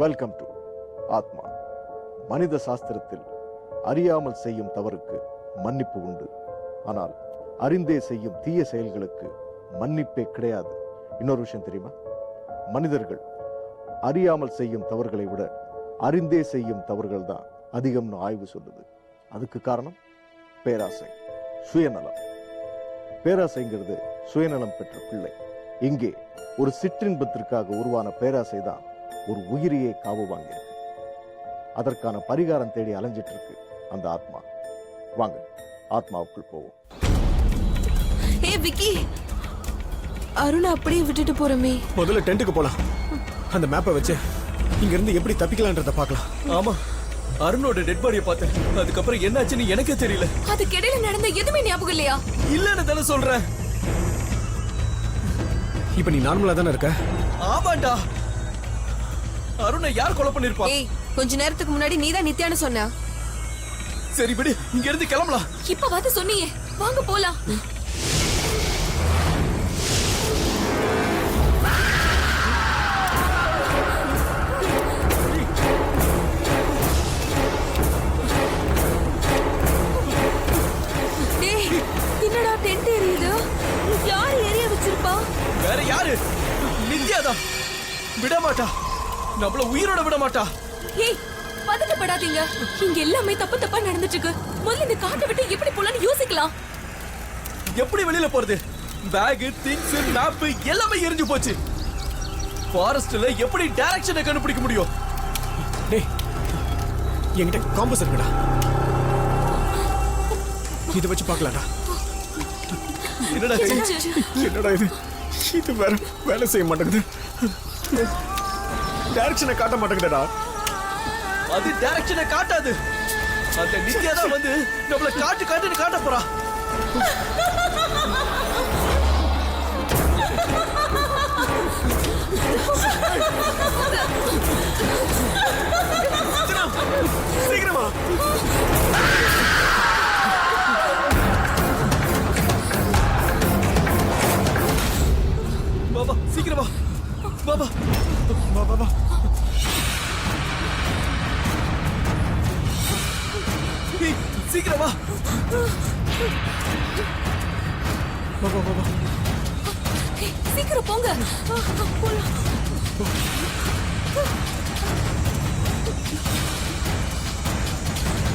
Welcome to ஆத்மா. மனித சாஸ்திரத்தில் அறியாமல் செய்யும் தவறுக்கு மன்னிப்பு உண்டு, ஆனால் அறிந்தே செய்யும் தீய செயல்களுக்கு மன்னிப்பே கிடையாது. இன்னொரு விஷயம் தெரியுமா? மனிதர்கள் அறியாமல் செய்யும் தவறுகளை விட அறிந்தே செய்யும் தவறுகள் தான் அதிகம்னு ஆய்வு சொல்லுது. அதுக்கு காரணம் பேராசை, சுயநலம். பேராசைங்கிறது சுயநலம் பெற்ற பிள்ளை. இங்கே ஒரு சிற்றின்பத்திற்காக உருவான பேராசை தான் ஒரு உயிரியை காவு வாங்கியிருக்கு. அதற்கான பரிகாரம் தேடி அலைஞ்சிட்டு இருக்கு அந்த ஆத்மா. வாங்க ஆத்மாவுக்குள் போவோம். ஏ விக்கி, அருணை அப்படியே விட்டுட்டு போறமே. முதல்ல டென்ட்டுக்கு போலாம். அந்த மேப்பை வச்சு இங்க இருந்து எப்படி தப்பிக்கலான்றத பார்க்கலாம். ஆமா, அருணோட டெட் பாடியை பார்த்தேன். அதுக்கப்புறம் என்னாச்சுன்னு எனக்கே தெரியல. அதுக்கு இடையில நடந்த எதுவுமே ஞாபகம் இல்லையா? இல்லன்னு தானே சொல்றேன். இப்ப நீ நார்மலா தானே இருக்க? ஆமாண்டா. அருணை யார் கொலை பண்ணிருப்பா? ஏய், கொஞ்ச நேரத்துக்கு முன்னாடி நீதான் நித்யான்னு சொன்ன. சரி விடு, இங்க இருந்து கிளம்பலாம். இப்ப வந்து சொன்னியே, வாங்க போலாம். என்னடா டென்ட் எரியுது? யார் எரிய வச்சிருப்பா? வேற யாரு? நித்யாதான். விட மாட்டா, நம்மள உயிரோட விட மாட்டா. ஏய், பதட்டப்படாதீங்க. இங்க எல்லாமே தப்பு தப்பா நடந்துட்டு இருக்கு. முதல்ல இந்த காட்டை விட்டு எப்படி போலான்னு யோசிக்கலாம். எப்படி வெளியில போறது? பேக், திங்ஸ், மேப் எல்லாமே எரிஞ்சு போச்சு. ஃபாரஸ்ட்ல எப்படி டைரக்ஷனை கண்டுபிடிக்க முடியும்? டேய், என்கிட்ட காம்பஸ் இருக்குடா, இதை வச்சு பார்க்கலாம்டா. என்னடா என்னடா இது? இது வேற வேலை செய்ய மாட்டேங்குது. டைரக்ஷனை காட்ட மாட்டேங்குதுடா. அது டைரக்ஷனை காட்டாது. அந்த நித்யா தான் வந்து நம்மள காட்டுன்னு காட்ட போறா. சீக்கிரமா பாபா, சீக்கிரமா பாபா. வா வா வா. சீக்கிரமா வா வா வா வா. ஏய், சீக்கிரம் போங்க. போலாம்.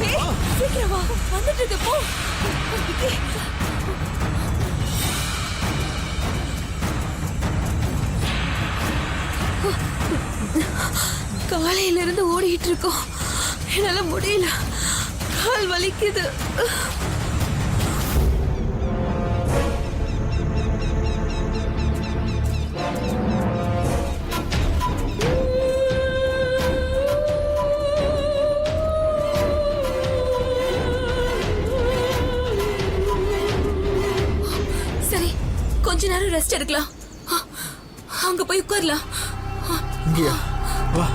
ஏய், சீக்கிரம் வா. வந்துட்டு இருக்கு, போ. விக்கி. காலையில இருந்து ஓடிட்டு இருக்கோம். என்னால முடியல, கால் வலிக்குது. சரி, கொஞ்ச நேரம் ரெஸ்ட் எடுக்கலாம். அங்க போய் உட்காரலாம். இங்கயா? வா.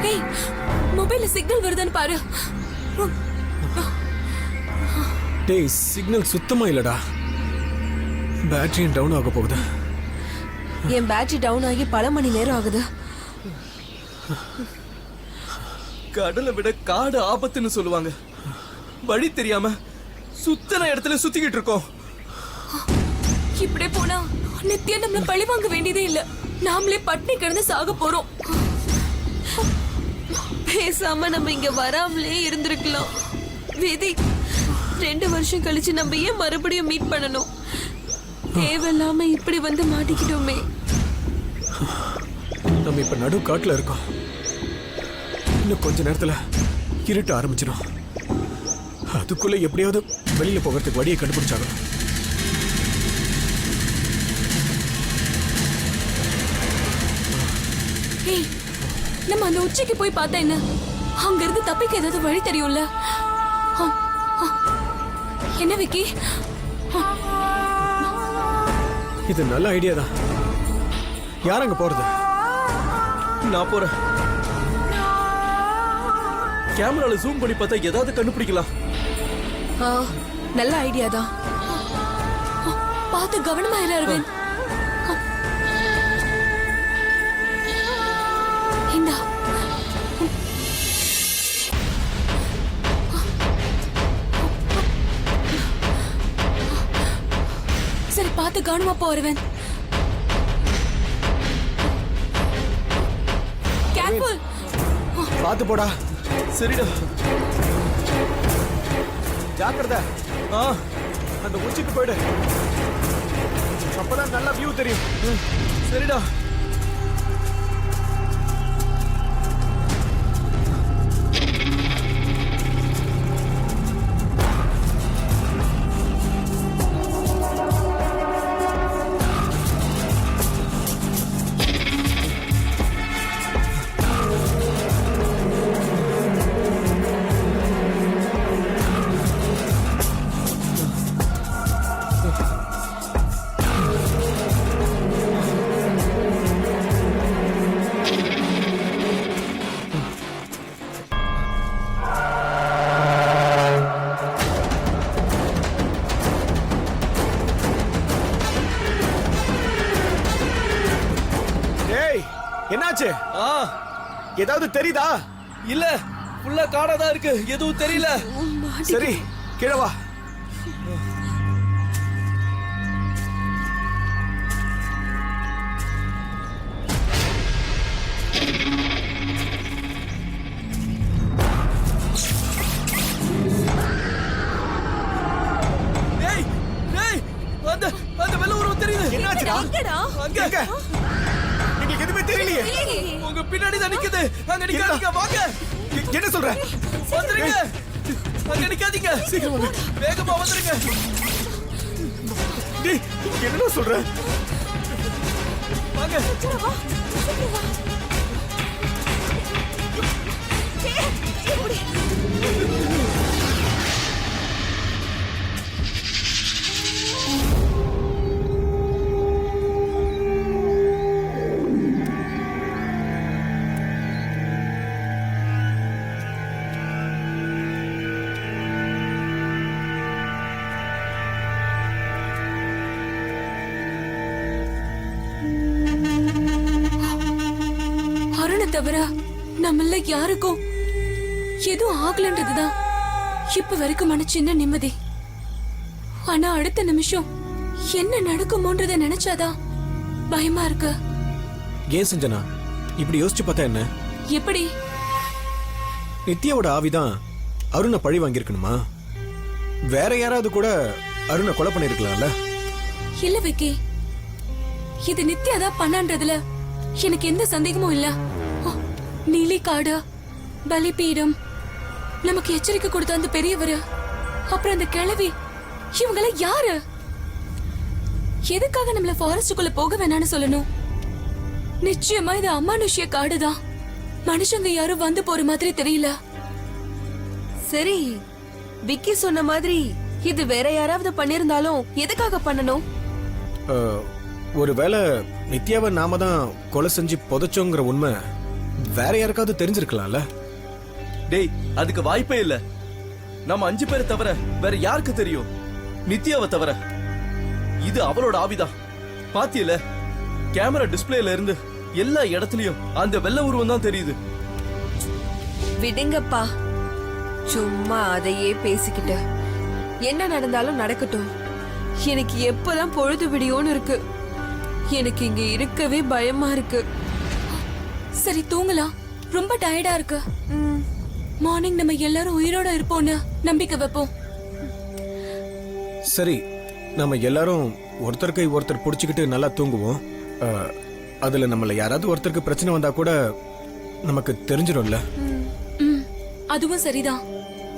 ஏய், மொபைல்ல சிக்னல் வருதான்னு பாரு. டேய், சிக்னல் சுத்தமா இல்லடா. பேட்டரியும் டவுன் ஆக போகுது. என் பேட்டரி டவுன் ஆகி பல மணி நேரம் ஆகுது. கடலை விட காடு ஆபத்துன்னு சொல்லுவாங்க. வழி தெரியாம சுத்தன இடத்துல சுத்திக்கிட்டு இருக்கோம். இப்படியே போனா நித்யா நம்மள பழி வாங்க வேண்டியதே இல்ல. நாமளே பட்னி கிடந்து சாக போறோம். பேசாம நம்ம இங்க வராமலே இருந்திருக்கலாம். விதி, 2 வருஷம் கழிச்சு நம்ம ஏன் மறுபடியும் மீட் பண்ணணும்? தேவையில்லாம இப்படி வந்து மாட்டிக்கிட்டோமே. நம்ம இப்ப நடு காட்டுல இருக்கோம். இன்னும் கொஞ்ச நேரத்துல இருட்ட ஆரம்பிச்சிடும். அதுக்குள்ள எப்படியாவது வெளியில போகிறதுக்கு வழியை கண்டுபிடிச்சாங்க. ஏய், நம்ம அந்த உச்சிக்கு போய் பார்த்தா என்ன? அங்க இருந்து தப்பிக்க ஏதாவது வழி தெரியும்ல? என்ன விக்கி? இது நல்ல ஐடியா தான். யார் அங்க போறது? நான் போறேன். கேமரால ஜூம் பண்ணி பார்த்தா ஏதாவது கண்டுபிடிக்கலாம். ஆ, நல்ல ஐடியா தான். பார்த்து கவனமா இரு அரவிந்த். இந்தா. சரி, பார்த்து கவனமா போ அரவிந்த். கேர்ஃபுல். பார்த்து போடா. சரிடா. ஜாக்கிரதை. ஆ, அந்த உச்சிக்கு போயிடு. அப்பதான் நல்ல வியூ தெரியும். சரிடா. ஏய், என்னாச்சு? ஆ, ஏதாவது தெரியுதா? இல்ல, ஃபுல்லா காடா தான் இருக்கு. எதுவும் தெரியல. சரி, கீழே வா. ஏய், ஏய், அந்த அந்த வெள்ள உருவம் தெரியுது. என்னாச்சுடா? எங்கடா? அங்க எங்க? எங்களுக்கு எதுவுமே தெரியலையே. உங்க பின்னாடி தான் நிக்குது. அங்க நிக்காதீங்க, வாங்க. என்ன சொல்ற? வந்துருங்க. அங்க நிக்காதீங்க. சீக்கிரம் வேகமா வந்துருங்க. டேய், என்னடா சொல்ற? வாங்க. அருணை தவிர நம்மள யாருக்கும் எதுவும் ஆகலன்றதுதான் இப்ப வரைக்குமான சின்ன நிம்மதி. ஆனா அடுத்த நிமிஷம் என்ன நடக்குமோன்றத நினைச்சாதான் பயமா இருக்கு. ஏன் செஞ்சனா இப்படி யோசிச்சு பார்த்தா என்ன? எப்படி? நித்யாவோட ஆவிதான் அருணை பழி வாங்கியிருக்கணுமா? வேற யாராவது கூட அருணை கொலை பண்ணிருக்கலாம்ல? இல்ல விக்கி, இது நித்யாதான் பண்ணான்றதுல எனக்கு எந்த சந்தேகமும் இல்ல. நீலி காடு, பலிபீடம், நமக்கு எச்சரிக்கை கொடுத்த அந்த பெரியவரு, அப்புறம் அந்த கிழவி, இவங்கள யாரு? எதுக்காக நம்மள ஃபாரஸ்டுக்குள்ள போக வேணாம்னு சொல்லணும்? நிச்சயமா இது அமானுஷ்ய காடுதான். மனுஷங்க யாரும் வந்து போற மாதிரி தெரியல. சரி, விக்கி சொன்ன மாதிரி இது வேற யாராவது பண்ணிருந்தாலும் எதுக்காக பண்ணணும்? ஒருவேளை நித்யாவை நாம தான் கொலை செஞ்சு புதைச்சோங்கிற உண்மை வேற யாருக்காவது தெரிஞ்சிருக்கலாம்ல? டேய், அதுக்கு வாய்ப்பே இல்ல. நம்ம 5 பேரை தவிர வேற யாருக்கு தெரியும்? நித்யாவை தவிர. இது அவளோட ஆவிதான். பாத்தியல, கேமரா டிஸ்பிளேல இருந்து எல்லா இடத்துலயும் அந்த வெள்ளை உருவம் தான் தெரியுது. விடுங்கப்பா, சும்மா அதையே பேசிக்கிட்டு. என்ன நடந்தாலும் நடக்கட்டும். எனக்கு எப்பதான் பொழுது விடியோன்னு இருக்கு. எனக்கு இங்க இருக்கவே பயமா இருக்கு. சரி, தூங்கலாம். ரொம்ப டயர்டா இருக்கு. மார்னிங் நம்ம எல்லாரும் உயிரோட இருப்போம்னு நம்பிக்கை வைப்போம். சரி, நம்ம எல்லாரும் ஒருத்தர் கை ஒருத்தர் புடிச்சுக்கிட்டு நல்லா தூங்குவோம். அதுல நம்மள யாராவது ஒருத்தருக்கு பிரச்சனை வந்தா கூட நமக்கு தெரிஞ்சிடும்ல. அதுவும் சரிதான்.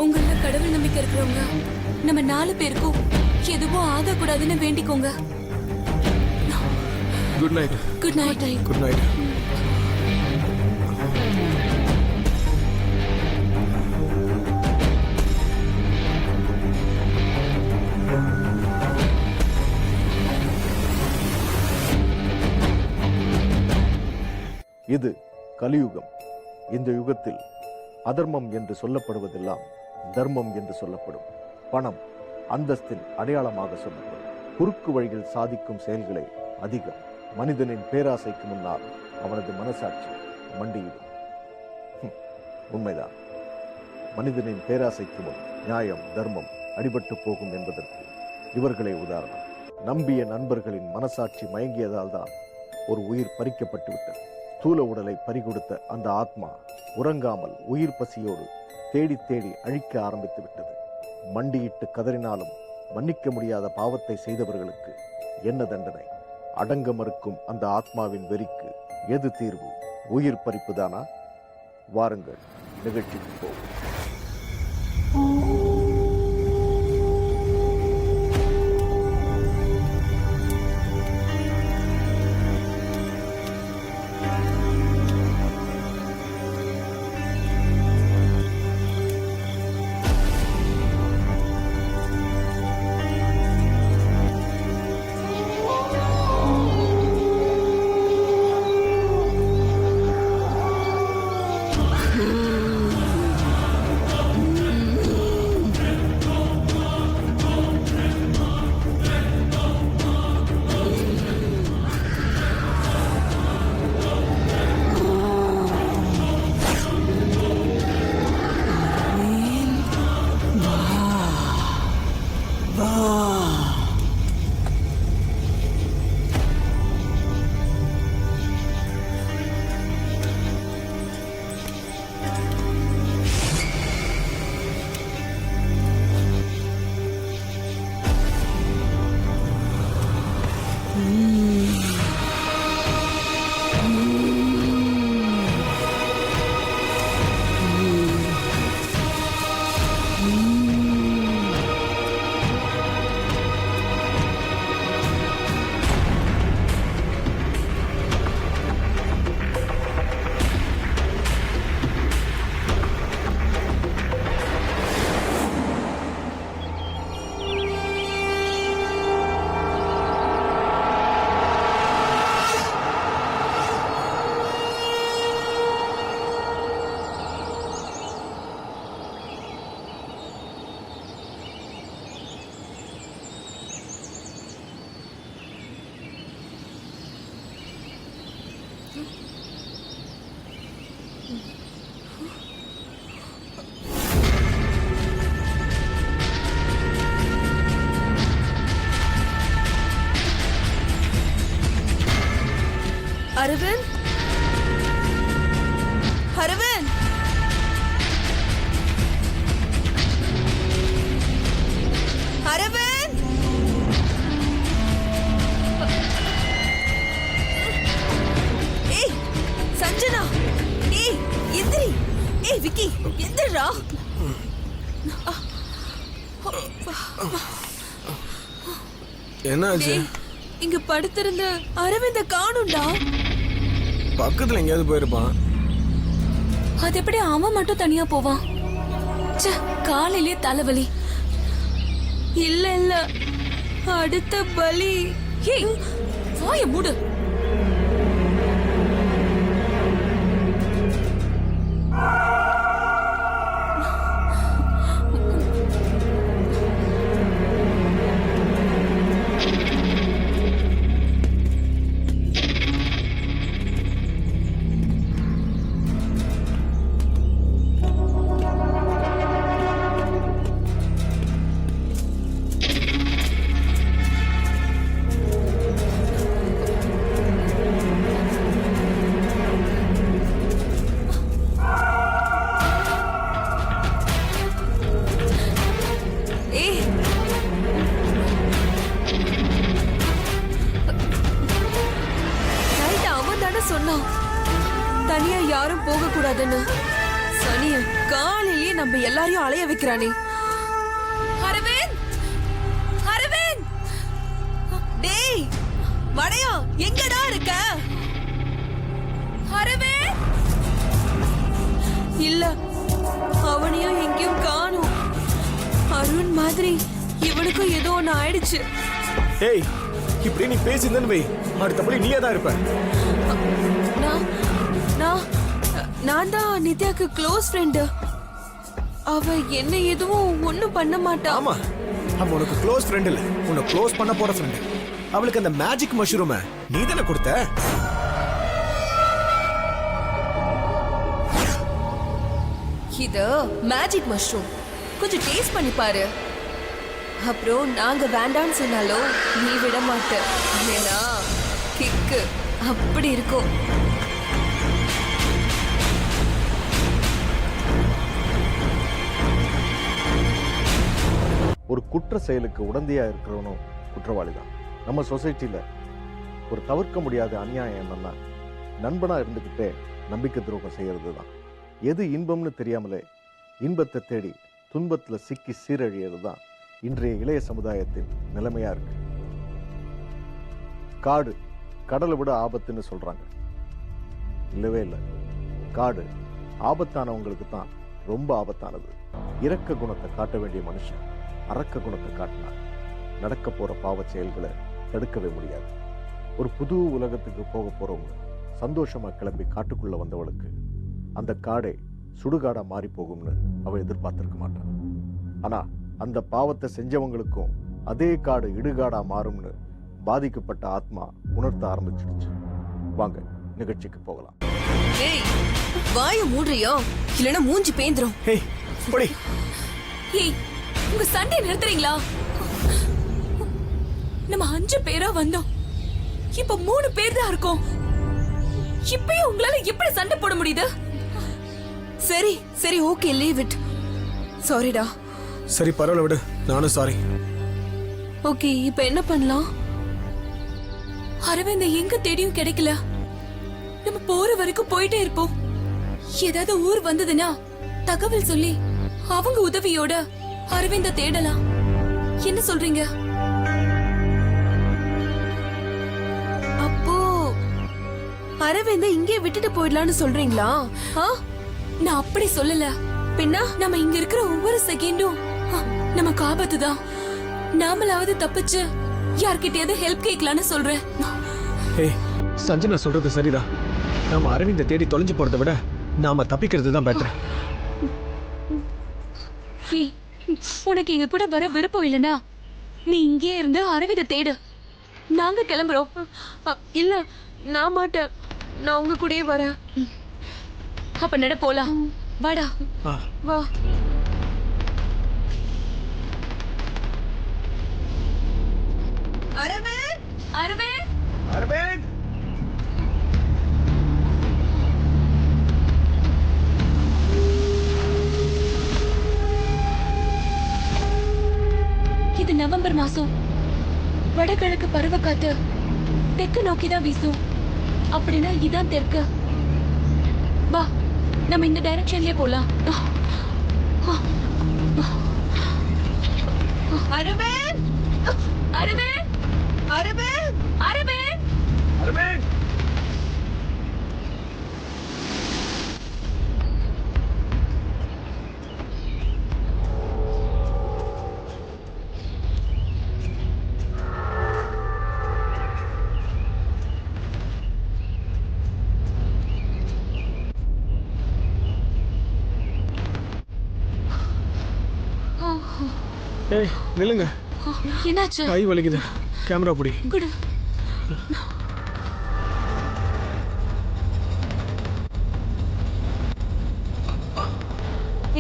உங்கள கடவுள் நம்பிக்கை இருக்கிறவங்க நம்ம 4 பேருக்கும் எதுவும் ஆகக்கூடாதுன்னு வேண்டிக்கோங்க. Good night. Good night. Good night. இது கலியுகம். இந்த யுகத்தில் அதர்மம் என்று சொல்லப்படுவதெல்லாம் தர்மம் என்று சொல்லப்படும். பணம் அந்தஸ்தின் அடையாளமாக சொல்லப்படும். குறுக்கு வழியில் சாதிக்கும் செயல்களே அதிகம். மனிதனின் பேராசைக்கு முன்னால் அவனது மனசாட்சி மண்டியிடும். உண்மைதான். மனிதனின் பேராசைக்கு முன் நியாயம், தர்மம் அடிபட்டு போகும் என்பதற்கு இவர்களே உதாரணம். நம்பிய நண்பர்களின் மனசாட்சி மயங்கியதால் தான் ஒரு உயிர் பறிக்கப்பட்டு விட்டது. ஸ்தூல உடலை பறிகொடுத்த அந்த ஆத்மா உறங்காமல் உயிர் பசியோடு தேடி தேடி அழிக்க ஆரம்பித்து விட்டது. மண்டியிட்டு கதறினாலும் மன்னிக்க முடியாத பாவத்தை செய்தவர்களுக்கு என்ன தண்டனை? அடங்க மறுக்கும் அந்த ஆத்மாவின் வெறிக்கு எது தீர்வு? உயிர் பறிப்புதானா? வாருங்கள், நிகழ்ச்சிக்கு போவோம். அரவிந்த், அரவிந்த், அரவிந்த், ஏய் சஞ்சனா, ஏய் எந்திரி, ஏய் விக்கி எந்திரா. என்னாச்சு? இங்க படுத்திருந்த அரவிந்த காணும்டா. பக்கத்துல எங்கேயாவது போயிருப்பான். அது எப்படி அவன் மட்டும் தனியா போவான்? ச்சே, காலையிலே தலைவலி. இல்ல இல்ல, அடுத்த பலி. ஏய், வாய மூடு. சொன்னான் தனியா யாரும் போக கூடாதுன்னு. சனிய காலையிலேயே நம்ம எல்லாரையும் அலைய வைக்கிறானே. அரவிந்த், அரவிந்த், டேய் வடையா எங்கடா இருக்க? அரவிந்த், இல்ல அவனையும் எங்கேயும் காணோம். அருண் மாதிரி இவனுக்கும் ஏதோ ஒண்ணு ஆயிடுச்சு. ஏய், இப்படி நீ பேசியிருந்தேன்னு வை, அடுத்தபடி நீயே தான் இருப்ப. நான் நான் தான் நித்யாக்கு க்ளோஸ் ஃப்ரெண்டு. அவ என்ன எதுவும் ஒண்ணும் பண்ண மாட்டா. ஆமா, அவன் உனக்கு க்ளோஸ் ஃப்ரெண்ட் இல்ல, உன்னை க்ளோஸ் பண்ண போற ஃப்ரெண்ட். அவளுக்கு அந்த மேஜிக் மஷ்ரூமை நீ தானே கொடுத்த? இது மேஜிக் மஷ்ரூம், கொஞ்சம் டேஸ்ட் பண்ணி பாரு. அப்புறம் நாங்க வேண்டாம்னு சொன்னாலும் நீ விட மாட்ட. ஏன்னா கிக்கு அப்படி இருக்கும். ஒரு குற்ற செயலுக்கு உடந்தையா இருக்கிறவனும் குற்றவாளி தான். நம்ம சொசைட்டில ஒரு தவிர்க்க முடியாத அநியாயம் என்னன்னா, நண்பனா இருந்துகிட்டே நம்பிக்கை துரோகம் செய்யறது தான். எது இன்பம்னு தெரியாமலே இன்பத்தை தேடி துன்பத்துல சிக்கி சீரழியது தான் இன்றைய இளைய சமுதாயத்தின் நிலைமையா இருக்கு. காடு கடலை விட ஆபத்துன்னு சொல்றாங்க. இல்லவே இல்லை. காடு ஆபத்தானவங்களுக்கு தான் ரொம்ப ஆபத்தானது. இரக்க குணத்தை காட்ட வேண்டிய மனுஷன் அரக்க குணத்தை காட்டினார். நடக்க போற பாவ செயல்களை தடுக்கவே முடியாது. ஒரு புது உலகத்துக்கு போக போறவங்க சந்தோஷமா கிளம்பி காட்டுக்குள்ள வந்தவளுக்கு அந்த காடே சுடுகாடா மாறி போகும்னு அவ எதிர்பார்த்திருக்க மாட்டான். ஆனா அந்த பாவத்தை செஞ்சவங்களுக்கும் அதே காடு இடுகாடா மாறும்னு பாதிக்கப்பட்ட ஆத்மா உணர்த்த ஆரம்பிச்சிடுச்சு. வாங்க நிகழ்ச்சிக்கு போகலாம். ஏய், வாயை மூடுறியோ இல்லனா மூஞ்சி பேந்துரும். ஏய் போடி. ஏய், உங்க சண்டை நிறுத்துறீங்களா? நம்ம 5 பேரா வந்தோம், இப்ப 3 பேர் தான் இருக்கோம். இப்பயும் உங்களால எப்படி சண்டை போட முடியுது? சரி சரி, ஓகே, லீவ் இட். சாரிடா. சரி பரவாயில்ல விடு, நானும் சாரி. ஓகே, இப்போ என்ன பண்ணலாம்? அரவிந்த் எங்க தேடியும் கிடைக்கல. நம்ம போற வரைக்கும் போயிட்டே இருப்போம். ஏதாவது ஊர் வந்ததுன்னா தகவல் சொல்லி அவங்க உதவியோட அரவிந்த தேடலாம். என்ன சொல்றீங்க? அப்போ அரவிந்த இங்கே விட்டுட்டு போயிடலாம்னு சொல்றீங்களா? நான் அப்படி சொல்லல. பின்னா நம்ம இங்க இருக்கிற ஒவ்வொரு செகண்டும் நமக்கு ஆபத்து தான். நாமளாவது தப்பிச்சு யார்கிட்டயாவது ஹெல்ப் கேட்கலான்னு சொல்றேன். ஏய் சஞ்சனா சொல்றது சரிதான். நாம அரவிந்த தேடி தொலைஞ்சு போறதை விட நாம தப்பிக்கிறது தான் பெட்டர். உனக்கு எங்க கூட வர விருப்பம் இல்லைன்னா நீ இங்கே இருந்து அரவிந்த தேடு. நாங்க கிளம்புறோம். இல்ல, நான் மாட்டேன். நான் உங்க கூடயே வரேன். அப்ப நட போலாம். வாடா. வா. அரவிந்த், அரவிந்த், அரவிந்த், இது நவம்பர் மாசம். வடகிழக்கு பருவக்காத்து தெற்கு நோக்கிதான் வீசும். அப்படின்னா இதான் தெற்கு. வா, நம்ம இந்த டைரக்ஷன்லயே போலாம். அரவிந்த், அரவிந்த், அரவிந்த், அரவிந்த், அரவிந்த். ஏய் நில்லுங்க. என்னாச்சு? கை வலிக்குது. கேமரா பிடி. குடு.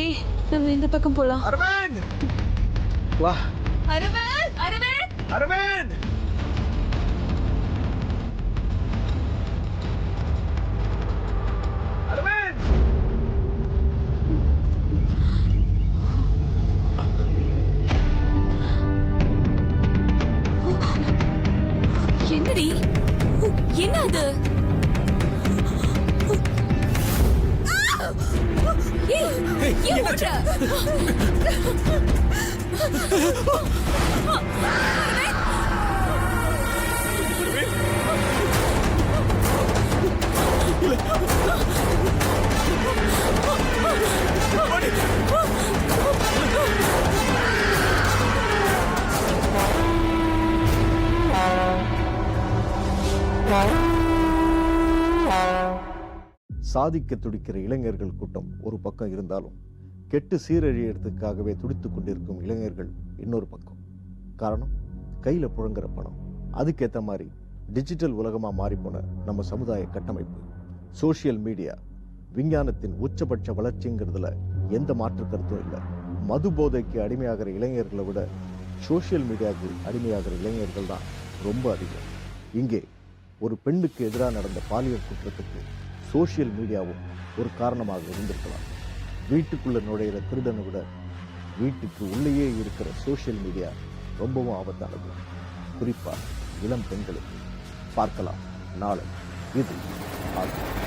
ஏய், நம்ம இந்த பக்கம் போலாம். அரவிந்த் வா. அரவிந்த், அரவிந்த், அரவிந்த். அரவிந்த். என்னடி? என்ன அது? ஏய், ஏன் ஓடுற? சாதிக்க துடிக்கிற இளைஞர்கள் கூட்டம் ஒரு பக்கம் இருந்தாலும் கெட்டு சீரழியறதுக்காகவே துடித்துக் கொண்டிருக்கும் இளைஞர்கள் இன்னொரு பக்கம். காரணம், கையில புழங்குற பணம். அதுக்கேற்ற மாதிரி டிஜிட்டல் உலகமா மாறிப்போன நம்ம சமுதாய கட்டமைப்பு. சோசியல் மீடியா விஞ்ஞானத்தின் உச்சபட்ச வளர்ச்சிங்கிறதுல எந்த மாற்று கருத்தும் இல்லை. மது போதைக்கு அடிமையாகிற இளைஞர்களை விட சோசியல் மீடியாவுக்கு அடிமையாகிற இளைஞர்கள் தான் ரொம்ப அதிகம். இங்கே ஒரு பெண்ணுக்கு எதிராக நடந்த பாலியல் குற்றத்துக்கு சோசியல் மீடியாவும் ஒரு காரணமாக இருந்திருக்கலாம். வீட்டுக்குள்ள நுழையிற திருடனை விட வீட்டுக்கு உள்ளேயே இருக்கிற சோசியல் மீடியா ரொம்பவும் ஆபத்தானது, குறிப்பா இளம் பெண்களுக்கு. பார்க்கலாம் நாளை. இது ஆகும்.